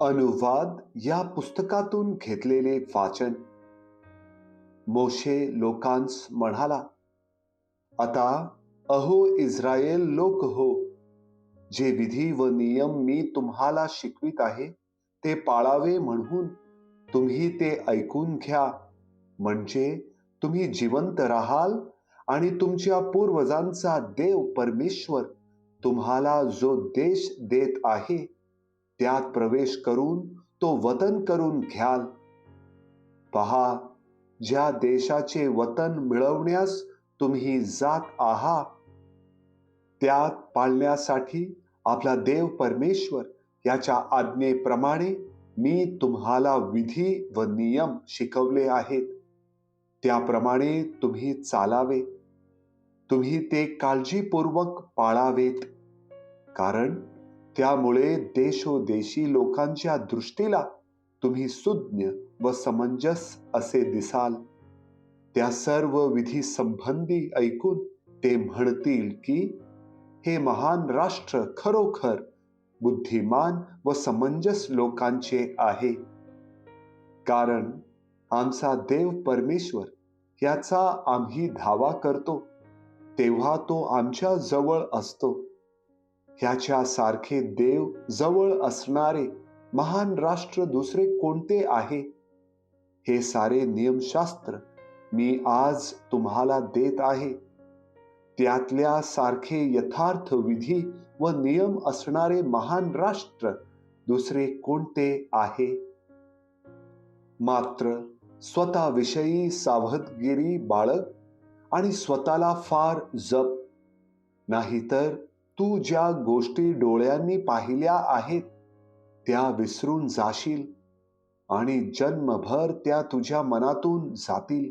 अनुवाद या पुस्तकातून घेतलेले वाचन. मोशे लोकांस म्हणाला, आता अहो इस्रायल लोक हो, जे विधी व नियम मी तुम्हाला शिकवित आहे ते पाळावे म्हणून तुम्ही ते ऐकून घ्या, म्हणजे तुम्ही जिवंत राहाल आणि तुमच्या पूर्वजांचा देव परमेश्वर तुम्हाला जो देश देत आहे त्यात प्रवेश करून तो वतन करून घ्याल. पहा, ज्या देशाचे वतन मिळवण्यास तुम्ही जात आहात त्यात पाळण्यासाठी आपला देव परमेश्वर याच्या आज्ञेप्रमाणे मी तुम्हाला विधी व नियम शिकवले आहेत, त्याप्रमाणे तुम्ही चालावे. तुम्ही ते काळजीपूर्वक पाळावेत, कारण त्यामुळे देशोदेशी लोकांच्या दृष्टीला तुम्ही सुज्ञ व समंजस असे दिसाल. त्या सर्व विधी संबंधी ऐकून ते म्हणतील की हे महान राष्ट्र खरोखर बुद्धिमान व समंजस लोकांचे आहे. कारण आमचा देव परमेश्वर याचा आम्ही धावा करतो तेव्हा तो आमच्या जवळ असतो. ह्याच्या सारखे देव जवळ असणारे महान राष्ट्र दुसरे कोणते आहे? हे सारे नियमशास्त्र मी आज तुम्हाला देत आहे. त्यातल्या सारखे यथार्थ विधी व नियम असणारे महान राष्ट्र दुसरे कोणते आहे? मात्र स्वतःविषयी सावधगिरी बाळग आणि स्वतःला फार जप, नाहीतर तू ज्या गोष्टी डोळ्यांनी पाहिल्या आहेत त्या विसरून जाशील आणि जन्मभर त्या तुझ्या मनातून जातील.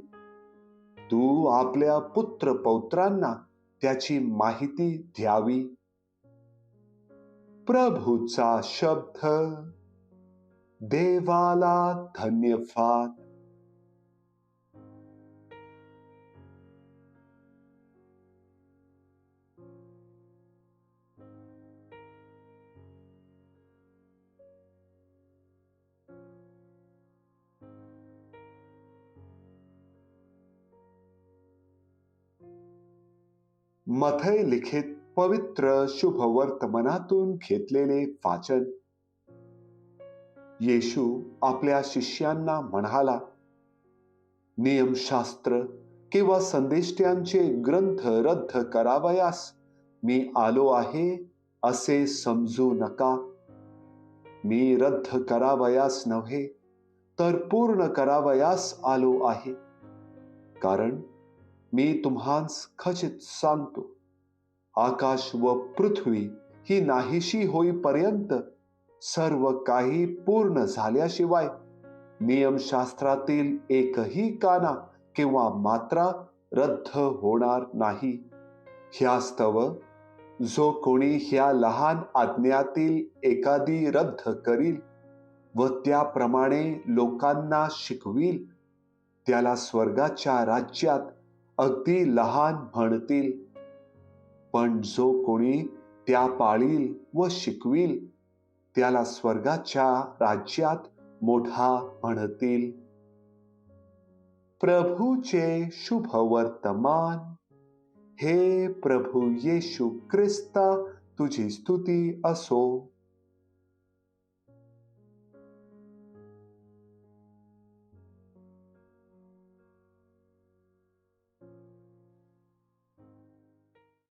तू आपल्या पुत्र पौत्रांना त्याची माहिती द्यावी. प्रभूचा शब्द. देवाला धन्यवाद. मथई लिखित पवित्र शुभ वर्तमानातून घेतलेले वाचन. येशू आपल्या शिष्यांना म्हणाला, नियमशास्त्र किंवा संदेष्ट्यांचे ग्रंथ रद्द करावयास मी आलो आहे असे समजू नका. मी रद्द करावयास नव्हे तर पूर्ण करावयास आलो आहे. कारण मी तुम्हास खचित सांगतो, आकाश व पृथ्वी ही नाहीशी होईपर्यंत सर्व काही पूर्ण झाल्याशिवाय नियमशास्त्रातील एकही काना किंवा मात्रा रद्द होणार नाही. ह्यास्तव जो कोणी ह्या लहान आज्ञातील एखादी रद्द करील व त्याप्रमाणे लोकांना शिकवील त्याला स्वर्गाच्या राज्यात अगदी लहान म्हणतील. पण जो कोणी त्या पाळील व शिकवील त्याला स्वर्गाच्या राज्यात मोठा म्हणतील. प्रभूचे शुभ वर्तमान. हे प्रभू येशू ख्रिस्ता, तुझी स्तुती असो.